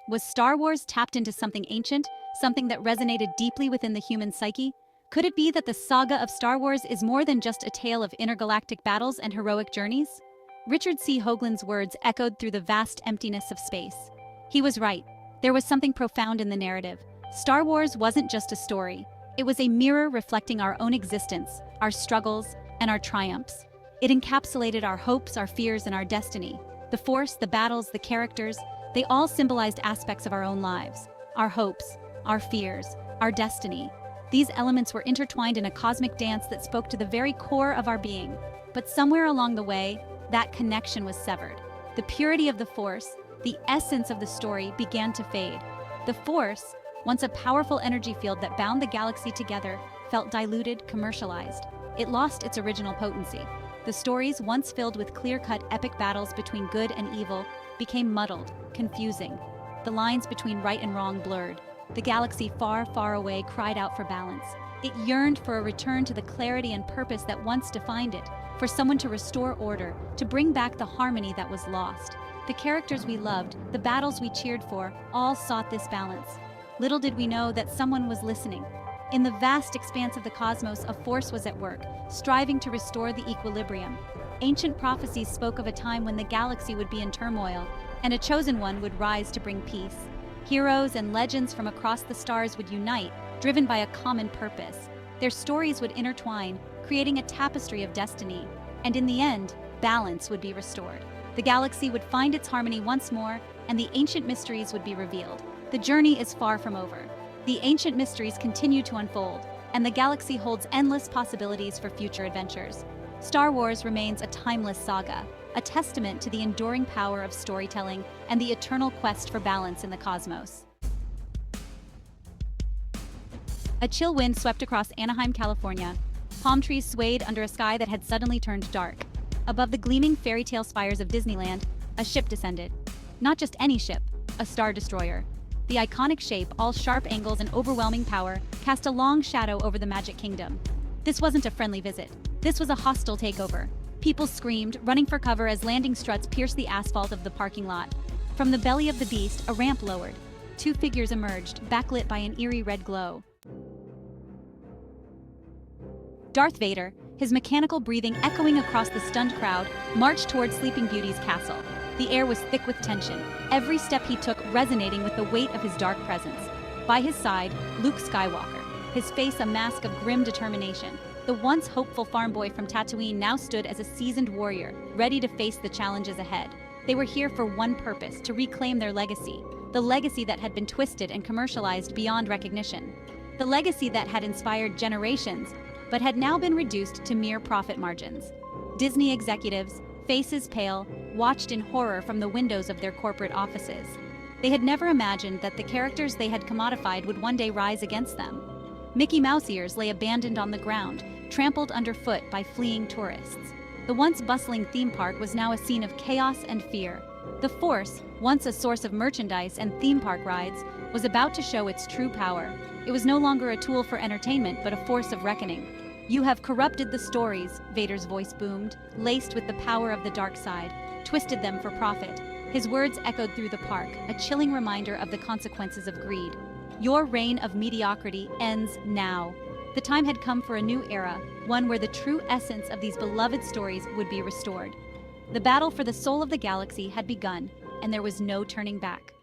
Was Star Wars tapped into something ancient, something that resonated deeply within the human psyche? Could it be that the saga of Star Wars is more than just a tale of intergalactic battles and heroic journeys? Richard C. Hoagland's words echoed through the vast emptiness of space. He was right. There was something profound in the narrative. Star Wars wasn't just a story. It was a mirror reflecting our own existence, our struggles, and our triumphs. It encapsulated our hopes, our fears, and our destiny. The Force, the battles, the characters, they all symbolized aspects of our own lives. Our hopes, our fears, our destiny. These elements were intertwined in a cosmic dance that spoke to the very core of our being. But somewhere along the way, that connection was severed. The purity of the Force, the essence of the story, began to fade. The Force, once a powerful energy field that bound the galaxy together, felt diluted, commercialized. It lost its original potency. The stories, once filled with clear-cut epic battles between good and evil, became muddled, confusing. The lines between right and wrong blurred. The galaxy far, far away cried out for balance. It yearned for a return to the clarity and purpose that once defined it, for someone to restore order, to bring back the harmony that was lost. The characters we loved, the battles we cheered for, all sought this balance. Little did we know that someone was listening. In the vast expanse of the cosmos, a force was at work, striving to restore the equilibrium. Ancient prophecies spoke of a time when the galaxy would be in turmoil, and a chosen one would rise to bring peace. Heroes and legends from across the stars would unite, driven by a common purpose. Their stories would intertwine, creating a tapestry of destiny, and in the end, balance would be restored. The galaxy would find its harmony once more, and the ancient mysteries would be revealed. The journey is far from over. The ancient mysteries continue to unfold, and the galaxy holds endless possibilities for future adventures. Star Wars remains a timeless saga, a testament to the enduring power of storytelling and the eternal quest for balance in the cosmos. A chill wind swept across Anaheim, California. Palm trees swayed under a sky that had suddenly turned dark. Above the gleaming fairy tale spires of Disneyland, a ship descended. Not just any ship, a Star Destroyer. The iconic shape, all sharp angles and overwhelming power, cast a long shadow over the Magic Kingdom. This wasn't a friendly visit. This was a hostile takeover. People screamed, running for cover as landing struts pierced the asphalt of the parking lot. From the belly of the beast, a ramp lowered. Two figures emerged, backlit by an eerie red glow. Darth Vader, his mechanical breathing echoing across the stunned crowd, marched toward Sleeping Beauty's castle. The air was thick with tension, every step he took resonating with the weight of his dark presence. By his side, Luke Skywalker, his face a mask of grim determination. The once hopeful farm boy from Tatooine now stood as a seasoned warrior, ready to face the challenges ahead. They were here for one purpose, to reclaim their legacy, the legacy that had been twisted and commercialized beyond recognition. The legacy that had inspired generations, but had now been reduced to mere profit margins. Disney executives, faces pale, watched in horror from the windows of their corporate offices. They had never imagined that the characters they had commodified would one day rise against them. Mickey Mouse ears lay abandoned on the ground, trampled underfoot by fleeing tourists. The once bustling theme park was now a scene of chaos and fear. The Force, once a source of merchandise and theme park rides, was about to show its true power. It was no longer a tool for entertainment, but a force of reckoning. "You have corrupted the stories," Vader's voice boomed, laced with the power of the dark side, twisted them for profit. His words echoed through the park, a chilling reminder of the consequences of greed. Your reign of mediocrity ends now. The time had come for a new era, one where the true essence of these beloved stories would be restored. The battle for the soul of the galaxy had begun, and there was no turning back.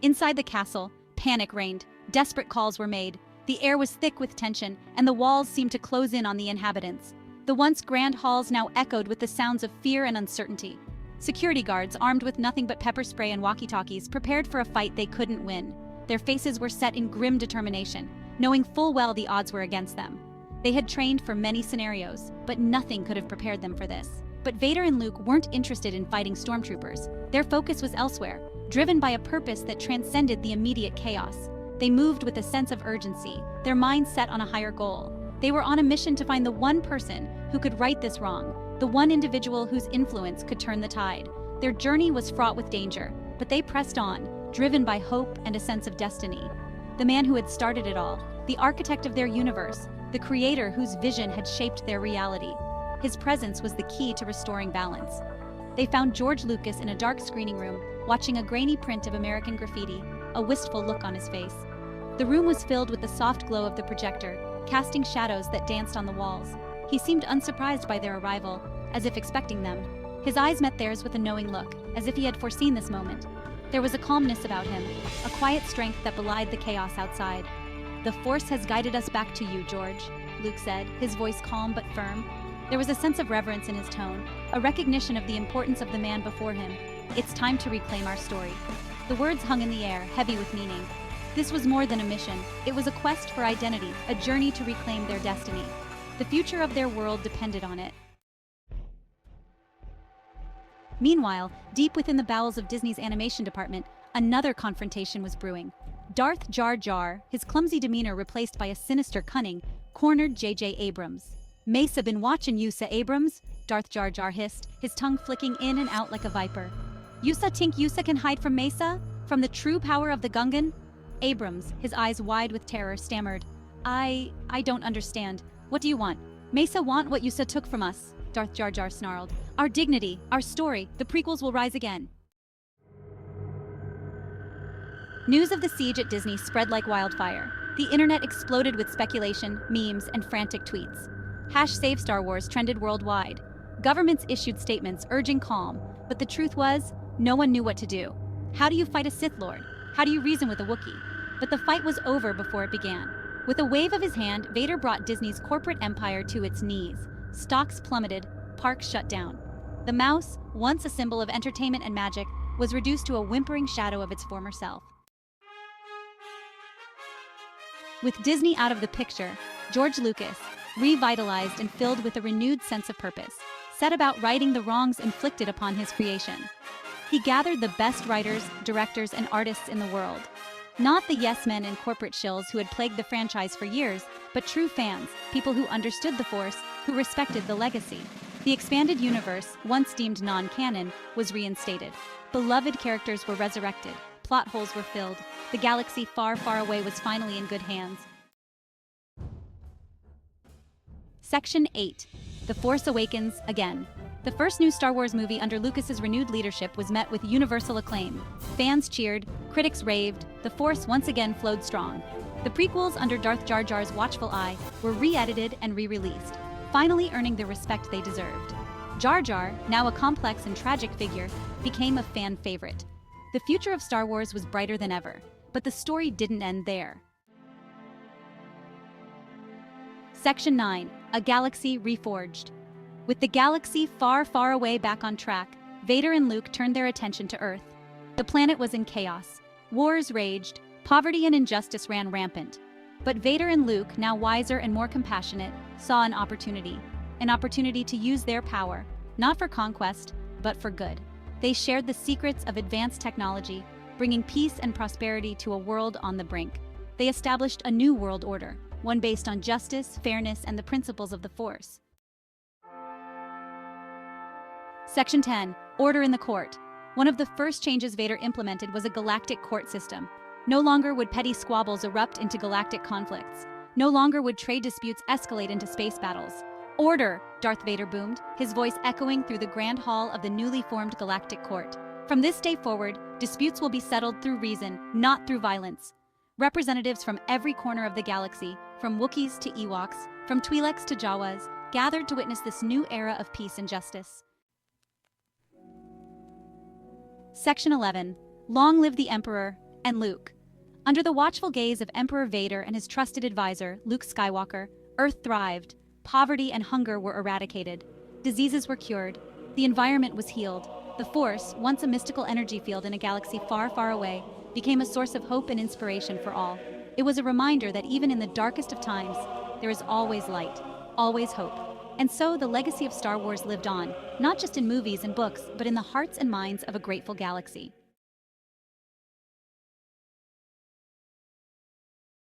Inside the castle, panic reigned. Desperate calls were made. The air was thick with tension, and the walls seemed to close in on the inhabitants. The once grand halls now echoed with the sounds of fear and uncertainty. Security guards, armed with nothing but pepper spray and walkie-talkies, prepared for a fight they couldn't win. Their faces were set in grim determination, knowing full well the odds were against them. They had trained for many scenarios, but nothing could have prepared them for this. But Vader and Luke weren't interested in fighting stormtroopers. Their focus was elsewhere, driven by a purpose that transcended the immediate chaos. They moved with a sense of urgency, their minds set on a higher goal. They were on a mission to find the one person who could right this wrong, the one individual whose influence could turn the tide. Their journey was fraught with danger, but they pressed on, driven by hope and a sense of destiny. The man who had started it all, the architect of their universe, the creator whose vision had shaped their reality. His presence was the key to restoring balance. They found George Lucas in a dark screening room, watching a grainy print of American graffiti, a wistful look on his face. The room was filled with the soft glow of the projector, casting shadows that danced on the walls. He seemed unsurprised by their arrival, as if expecting them. His eyes met theirs with a knowing look, as if he had foreseen this moment. There was a calmness about him, a quiet strength that belied the chaos outside. "The Force has guided us back to you, George," Luke said, his voice calm but firm. There was a sense of reverence in his tone, a recognition of the importance of the man before him. "It's time to reclaim our story." The words hung in the air, heavy with meaning. This was more than a mission. It was a quest for identity, a journey to reclaim their destiny. The future of their world depended on it. Meanwhile, deep within the bowels of Disney's animation department, another confrontation was brewing. Darth Jar Jar, his clumsy demeanor replaced by a sinister cunning, cornered J.J. Abrams. "Mesa been watchin' you, sa Abrams," Darth Jar Jar hissed, his tongue flicking in and out like a viper. "Yusa tink Yusa can hide from Mesa? From the true power of the Gungan?" Abrams, his eyes wide with terror, stammered, I don't understand. What do you want?" "Mesa want what Yusa took from us," Darth Jar Jar snarled. "Our dignity, our story, the prequels will rise again." News of the siege at Disney spread like wildfire. The internet exploded with speculation, memes, and frantic tweets. #SaveStarWars trended worldwide. Governments issued statements urging calm, but the truth was, no one knew what to do. How do you fight a Sith Lord? How do you reason with a Wookiee? But the fight was over before it began. With a wave of his hand, Vader brought Disney's corporate empire to its knees. Stocks plummeted, parks shut down. The mouse, once a symbol of entertainment and magic, was reduced to a whimpering shadow of its former self. With Disney out of the picture, George Lucas, revitalized and filled with a renewed sense of purpose, set about righting the wrongs inflicted upon his creation. He gathered the best writers, directors, and artists in the world. Not the yes-men and corporate shills who had plagued the franchise for years, but true fans, people who understood the Force, who respected the legacy. The expanded universe, once deemed non-canon, was reinstated. Beloved characters were resurrected. Plot holes were filled. The galaxy far, far away was finally in good hands. Section 8. The Force Awakens Again. The first new Star Wars movie under Lucas's renewed leadership was met with universal acclaim. Fans cheered, critics raved, the Force once again flowed strong. The prequels under Darth Jar Jar's watchful eye were re-edited and re-released, finally earning the respect they deserved. Jar Jar, now a complex and tragic figure, became a fan favorite. The future of Star Wars was brighter than ever, but the story didn't end there. Section 9. A Galaxy Reforged. With the galaxy far, far away back on track, Vader and Luke turned their attention to Earth. The planet was in chaos. Wars raged, poverty and injustice ran rampant. But Vader and Luke, now wiser and more compassionate, saw an opportunity to use their power, not for conquest, but for good. They shared the secrets of advanced technology, bringing peace and prosperity to a world on the brink. They established a new world order, one based on justice, fairness, and the principles of the Force. Section 10. Order in the Court. One of the first changes Vader implemented was a galactic court system. No longer would petty squabbles erupt into galactic conflicts. No longer would trade disputes escalate into space battles. "Order!" Darth Vader boomed, his voice echoing through the grand hall of the newly formed galactic court. "From this day forward, disputes will be settled through reason, not through violence." Representatives from every corner of the galaxy, from Wookiees to Ewoks, from Twi'leks to Jawas, gathered to witness this new era of peace and justice. Section 11. Long live the Emperor and Luke. Under the watchful gaze of Emperor Vader and his trusted advisor, Luke Skywalker, Earth thrived. Poverty and hunger were eradicated. Diseases were cured. The environment was healed. The Force, once a mystical energy field in a galaxy far, far away, became a source of hope and inspiration for all. It was a reminder that even in the darkest of times, there is always light, always hope. And so the legacy of Star Wars lived on, not just in movies and books, but in the hearts and minds of a grateful galaxy.